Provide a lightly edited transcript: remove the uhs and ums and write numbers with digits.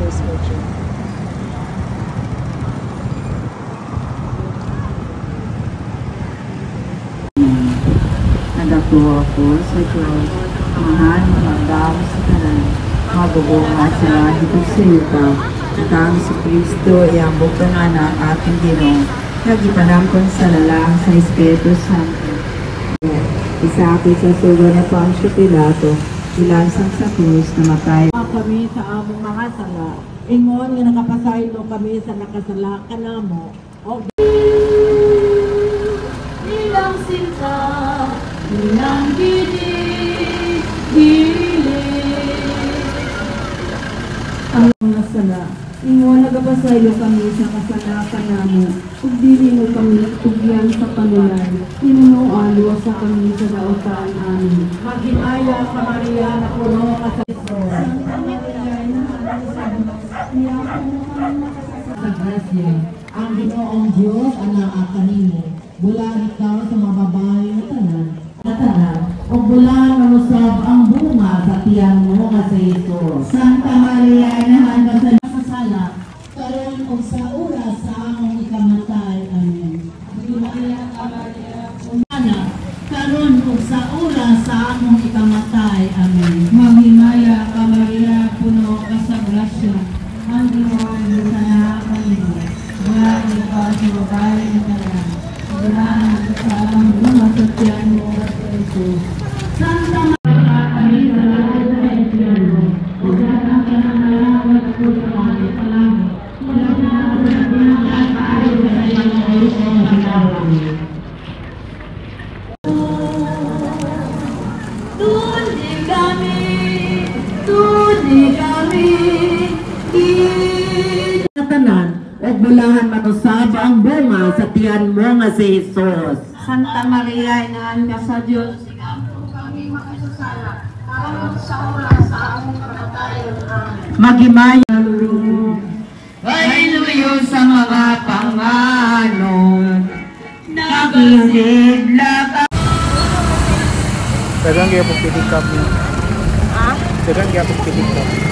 Diyos medyo. Nadako ako sa Diyos, mahal magandang sa kanan, mabubunga sila dito sa yuta, at ang si Kristo iambok ka nga na ating Ginoo, nagipanangkon sa lalang sa Espiritu Santo. Isakit sa sugo na Poncio Pilato, ilansang sa krus na matay. Kami sa among mga sala, ingon nga nakapasaylo kami sa nakasala kanamo, o Ilang sinta, ilang ang mga sala. Ingon nagapasaylo kami sa kasalakan namo, ug dili mo kami tugyan sa panulay. Tinunoan sa kami sa daotan amin. maghinaya ka Maria na puno ka sa sa grasya. Ang Ginoong Diyos anak kanimo, bulan ikaw sa mga babae na tanan, o bulan manusab ang bunga sa tiyan mo nga sa Jesus. Santa Maria, inahan ka sa sala, karon o sa oras sa among ikamatay. Amen. Maria, Maria, karon o sa oras sa among ikamatay. Amen. Maghinaya ka Maria, puno ka sa grasya. Ang Ginoong Diyos anak kanimo, bulan ikaw sa babae na tanan, o bulan sa among bunga sa tiyan mo nga sa Jesus. Santa Maria, kami sa lahat sa Eterno, o dyan ang kanangalawat ko sa mga palangit, wala na ako sa pinagkakaayo sa iyong oras o hinawan. Tuni kami, tanan, o bulahan manusab ang bunga sa tiyan mo nga si Jesus. Santa Maria, inaan ka sa Diyos. Magimaya Hallelujah sa mga panganon, nakisigla ka. Dagang kaya pong pilikap niya. Dagang kaya pong pilikap.